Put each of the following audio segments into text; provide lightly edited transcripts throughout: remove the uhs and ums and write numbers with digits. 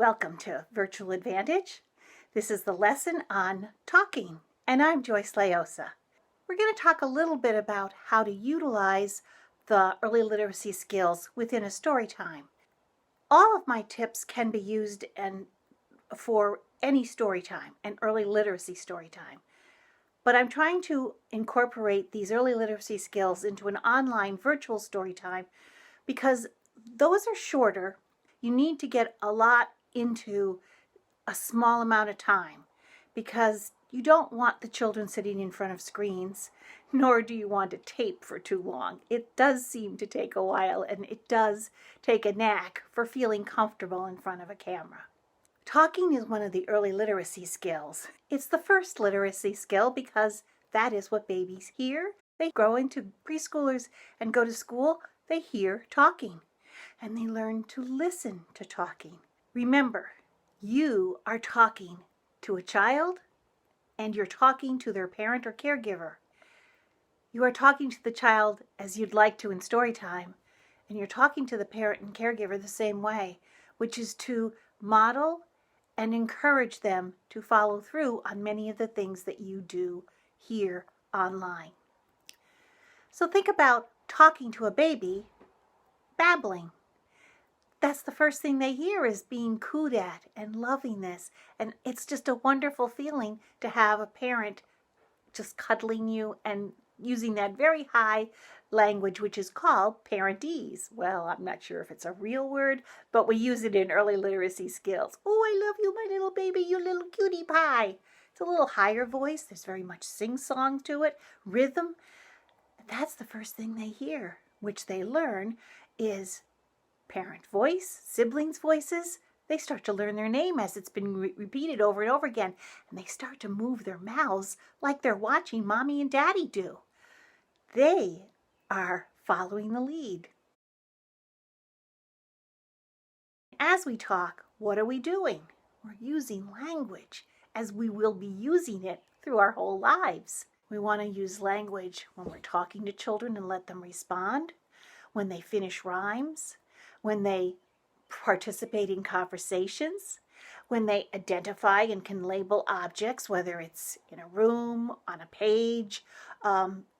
Welcome to Virtual Advantage. This is the lesson on talking, and I'm Joyce Laiosa. We're going to talk a little bit about how to utilize the early literacy skills within a story time. All of my tips can be used for any story time, an early literacy story time. But I'm trying to incorporate these early literacy skills into an online virtual story time because those are shorter. You need to get a lot into a small amount of time because you don't want the children sitting in front of screens, nor do you want to tape for too long. It does seem to take a while, and it does take a knack for feeling comfortable in front of a camera. Talking is one of the early literacy skills. It's the first literacy skill because that is what babies hear. They grow into preschoolers and go to school, they hear talking, and they learn to listen to talking. Remember, you are talking to a child and you're talking to their parent or caregiver. You are talking to the child as you'd like to in story time, and you're talking to the parent and caregiver the same way, which is to model and encourage them to follow through on many of the things that you do here online. So think about talking to a baby, babbling. That's the first thing they hear is being cooed at and loving this. And it's just a wonderful feeling to have a parent just cuddling you and using that very high language, which is called parentese. Well, I'm not sure if it's a real word, but we use it in early literacy skills. Oh, I love you, my little baby, you little cutie pie. It's a little higher voice. There's very much sing-song to it, rhythm. That's the first thing they hear, which they learn is parent voice, siblings' voices. They start to learn their name as it's been repeated over and over again, and they start to move their mouths like they're watching mommy and daddy do. They are following the lead. As we talk, what are we doing? We're using language as we will be using it through our whole lives. We want to use language when we're talking to children and let them respond, when they finish rhymes, when they participate in conversations, when they identify and can label objects, whether it's in a room, on a page,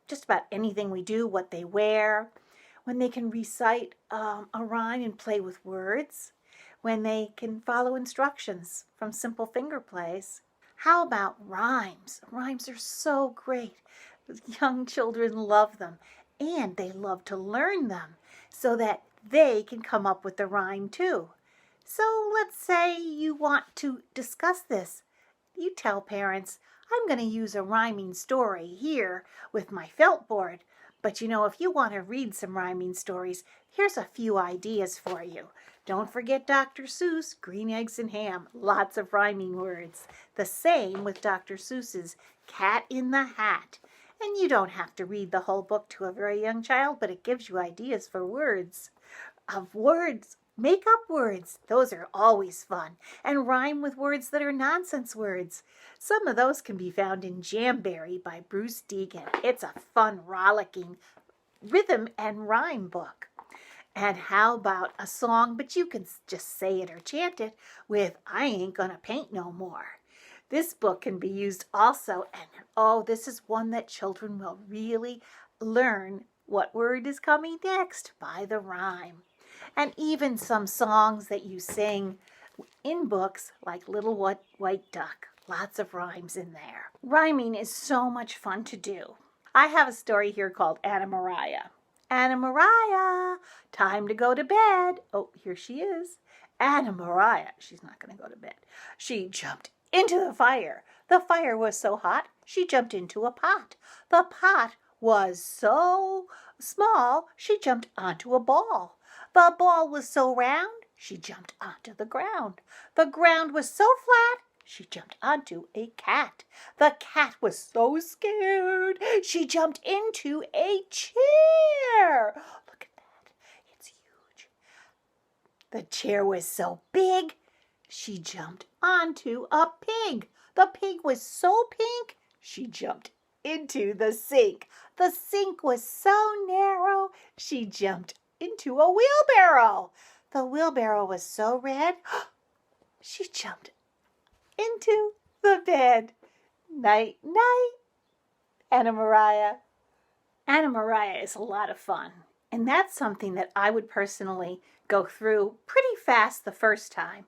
just about anything we do, what they wear, when they can recite a rhyme and play with words, when they can follow instructions from simple finger plays. How about rhymes? Rhymes are so great. Young children love them, and they love to learn them so that they can come up with the rhyme too. So let's say you want to discuss this. You tell parents, I'm going to use a rhyming story here with my felt board. But if you want to read some rhyming stories, here's a few ideas for you. Don't forget Dr. Seuss, Green Eggs and Ham, lots of rhyming words. The same with Dr. Seuss's Cat in the Hat. And you don't have to read the whole book to a very young child, but it gives you ideas for words. Make up words. Those are always fun. And rhyme with words that are nonsense words. Some of those can be found in Jamberry by Bruce Deegan. It's a fun, rollicking rhythm and rhyme book. And how about a song, but you can just say it or chant it with I Ain't Gonna Paint No More. This book can be used also, and this is one that children will really learn what word is coming next by the rhyme. And even some songs that you sing in books like Little White Duck. Lots of rhymes in there. Rhyming is so much fun to do. I have a story here called Anna Mariah. Anna Mariah, time to go to bed. Oh, here she is. Anna Mariah, she's not going to go to bed. She jumped into the fire. The fire was so hot, she jumped into a pot. The pot was so small, she jumped onto a ball. The ball was so round, she jumped onto the ground. The ground was so flat, she jumped onto a cat. The cat was so scared, she jumped into a chair. Look at that, it's huge. The chair was so big, she jumped onto a pig. The pig was so pink, she jumped into the sink. The sink was so narrow, she jumped into a wheelbarrow. The wheelbarrow was so red, she jumped into the bed. Night, night, Anna Maria. Anna Maria is a lot of fun. And that's something that I would personally go through pretty fast the first time.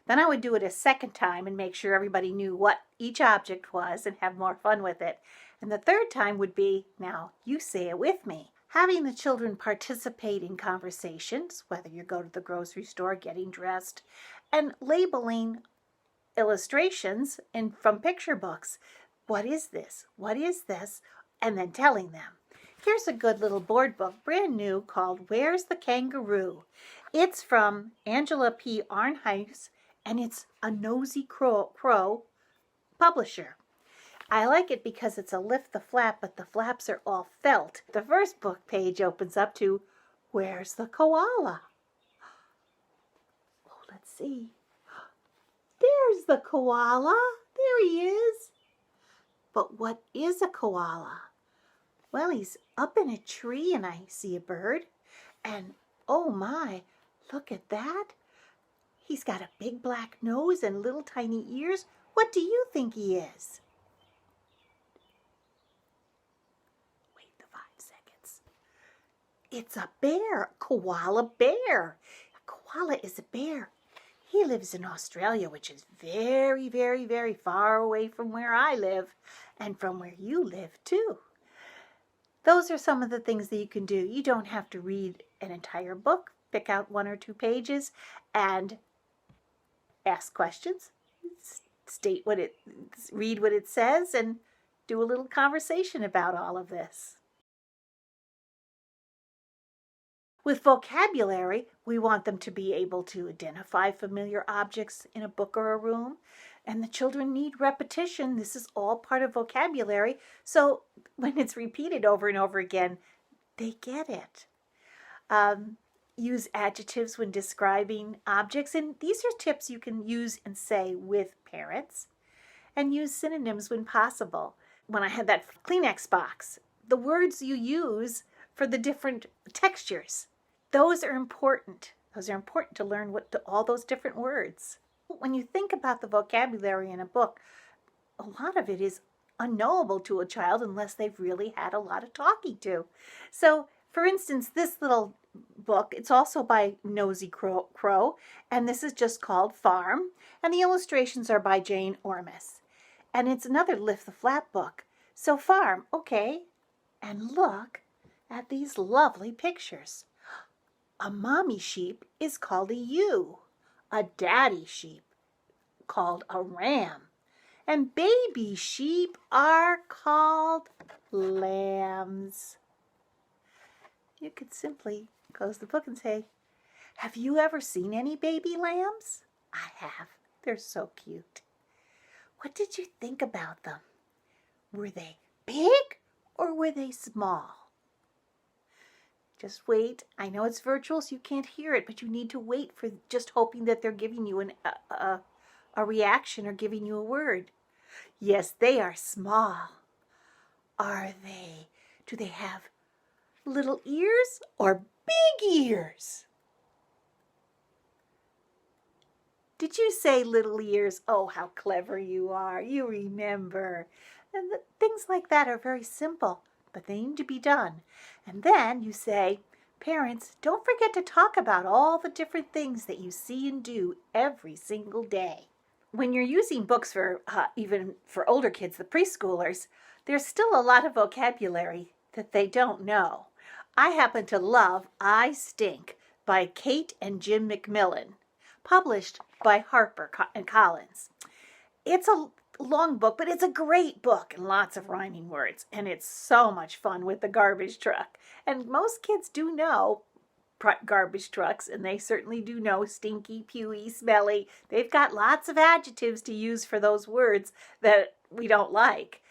Then I would do it a second time and make sure everybody knew what each object was and have more fun with it. And the third time would be, now you say it with me. Having the children participate in conversations, whether you go to the grocery store, getting dressed, and labeling illustrations from picture books. What is this? What is this? And then telling them. Here's a good little board book, brand new, called Where's the Kangaroo? It's from Angela P. Arnheis, and it's a Nosy Crow publisher. I like it because it's a lift the flap, but the flaps are all felt. The first book page opens up to Where's the Koala? Oh, let's see. There's the koala. There he is. But what is a koala? Well, he's up in a tree and I see a bird. And oh my, look at that. He's got a big black nose and little tiny ears. What do you think he is? Wait the 5 seconds. It's a bear, a koala bear. A koala is a bear. He lives in Australia, which is very, very, very far away from where I live and from where you live too. Those are some of the things that you can do. You don't have to read an entire book. Pick out 1 or 2 pages and ask questions. Read what it says, and do a little conversation about all of this. With vocabulary, we want them to be able to identify familiar objects in a book or a room, and the children need repetition. This is all part of vocabulary, so when it's repeated over and over again, they get it. Use adjectives when describing objects, and these are tips you can use and say with parents, and use synonyms when possible. When I had that Kleenex box, the words you use for the different textures, those are important. Those are important to learn all those different words. When you think about the vocabulary in a book, a lot of it is unknowable to a child unless they've really had a lot of talking to. So, for instance, this little book, it's also by Nosy Crow, and this is just called Farm, and the illustrations are by Jane Ormis. And it's another Lift the Flap book. So Farm, okay, and look at these lovely pictures. A mommy sheep is called a ewe, a daddy sheep called a ram, and baby sheep are called lambs. You could simply close the book and say, have you ever seen any baby lambs? I have. They're so cute. What did you think about them? Were they big or were they small? Just wait. I know it's virtual, so you can't hear it, but you need to wait for just hoping that they're giving you a reaction or giving you a word. Yes, they are small. Are they? Do they have little ears or big ears? Did you say little ears? Oh, how clever you are. You remember. And things like that are very simple, but they need to be done. And then you say, parents, don't forget to talk about all the different things that you see and do every single day. When you're using books for even for older kids, the preschoolers, there's still a lot of vocabulary that they don't know. I happen to love I Stink by Kate and Jim McMillan, published by Harper and Collins. It's a long book, but it's a great book and lots of rhyming words, and it's so much fun with the garbage truck. And most kids do know garbage trucks, and they certainly do know stinky, pewy, smelly. They've got lots of adjectives to use for those words that we don't like.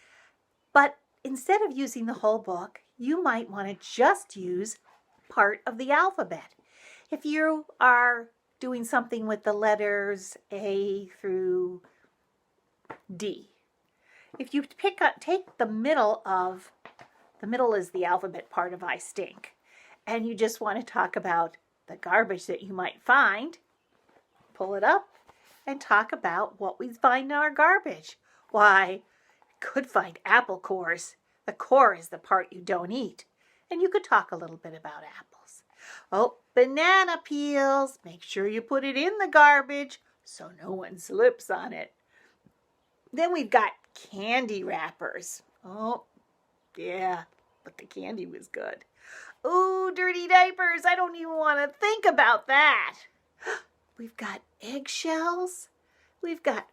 But instead of using the whole book, you might want to just use part of the alphabet. If you are doing something with the letters A through D, if you take the middle is the alphabet part of I Stink, and you just want to talk about the garbage that you might find, pull it up, and talk about what we find in our garbage. Why, could find apple cores. The core is the part you don't eat. And you could talk a little bit about apples. Oh, banana peels. Make sure you put it in the garbage so no one slips on it. Then we've got candy wrappers. Oh, yeah, but the candy was good. Ooh, dirty diapers. I don't even want to think about that. We've got eggshells. We've got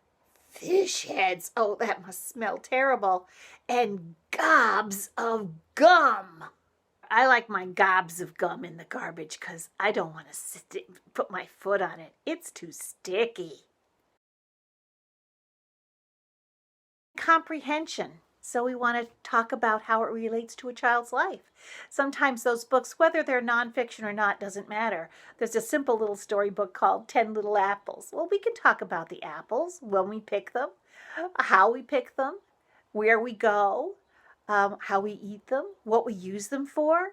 fish heads. Oh, that must smell terrible. And gobs of gum. I like my gobs of gum in the garbage because I don't want to put my foot on it. It's too sticky. Comprehension. So we want to talk about how it relates to a child's life. Sometimes those books, whether they're nonfiction or not, doesn't matter. There's a simple little storybook called 10 Little Apples. Well, we can talk about the apples, when we pick them, how we pick them, where we go, how we eat them, what we use them for.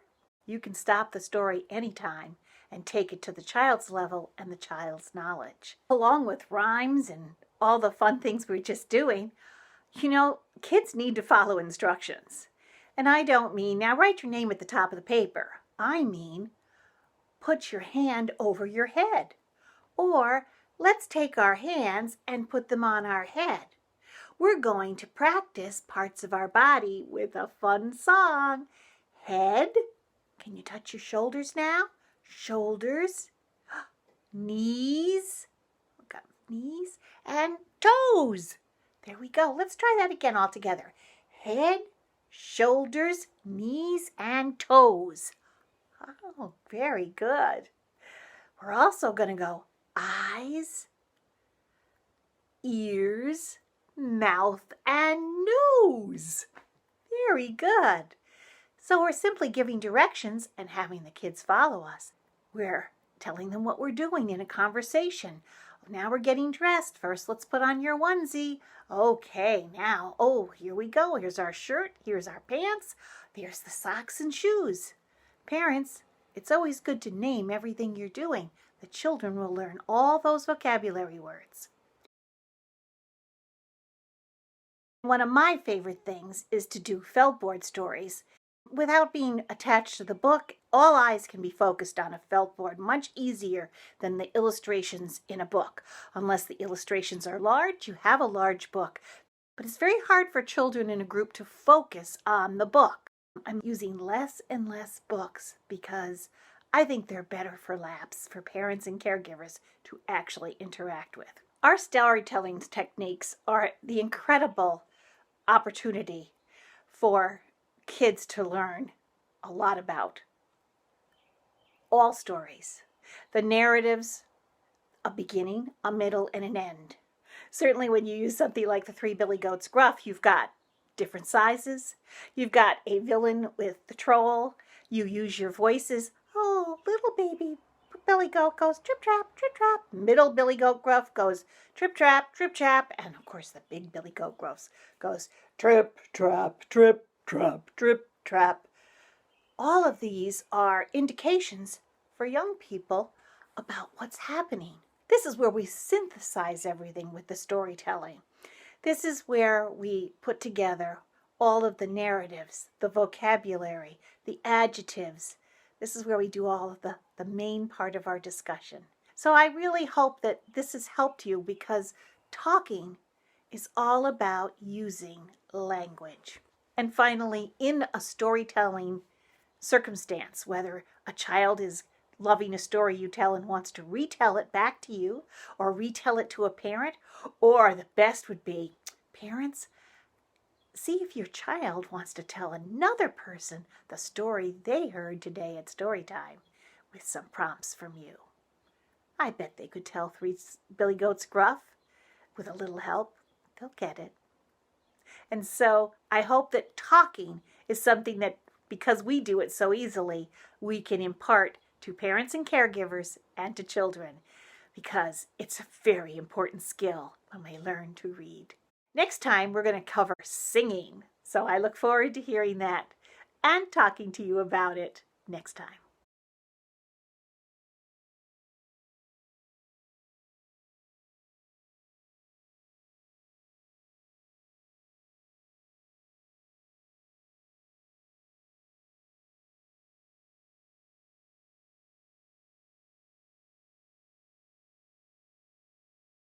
You can stop the story anytime and take it to the child's level and the child's knowledge. Along with rhymes and all the fun things we're just doing, you know, kids need to follow instructions. And I don't mean, now write your name at the top of the paper. I mean, put your hand over your head. Or let's take our hands and put them on our head. We're going to practice parts of our body with a fun song. Head. Can you touch your shoulders now? Shoulders. Knees. We've got knees. And toes. There we go. Let's try that again all together. Head, shoulders, knees, and toes. Oh, very good. We're also going to go eyes, ears, mouth, and nose. Very good. So we're simply giving directions and having the kids follow us. We're telling them what we're doing in a conversation. Now we're getting dressed. First, let's put on your onesie. Okay, now, here we go. Here's our shirt. Here's our pants. There's the socks and shoes. Parents, it's always good to name everything you're doing. The children will learn all those vocabulary words. One of my favorite things is to do felt board stories. Without being attached to the book, all eyes can be focused on a felt board much easier than the illustrations in a book. Unless the illustrations are large, you have a large book. But it's very hard for children in a group to focus on the book. I'm using less and less books because I think they're better for labs, for parents and caregivers to actually interact with. Our storytelling techniques are the incredible opportunity for kids to learn a lot about all stories. The narratives, a beginning, a middle, and an end. Certainly when you use something like the Three Billy Goats Gruff, you've got different sizes. You've got a villain with the troll. You use your voices. Oh, little baby Billy Goat goes trip trap, trip trap. Middle Billy Goat Gruff goes trip trap, trip trap. And of course the big Billy Goat Gruff goes trip trap, trip trap, trip trap. All of these are indications for young people about what's happening. This is where we synthesize everything with the storytelling. This is where we put together all of the narratives, the vocabulary, the adjectives. This is where we do all of the main part of our discussion. So I really hope that this has helped you because talking is all about using language. And finally, in a storytelling circumstance, whether a child is loving a story you tell and wants to retell it back to you or retell it to a parent, or the best would be, parents, see if your child wants to tell another person the story they heard today at Storytime with some prompts from you. I bet they could tell Three Billy Goats Gruff with a little help. They'll get it. And so I hope that talking is something that, because we do it so easily, we can impart to parents and caregivers and to children, because it's a very important skill when they learn to read. Next time, we're going to cover singing. So I look forward to hearing that and talking to you about it next time.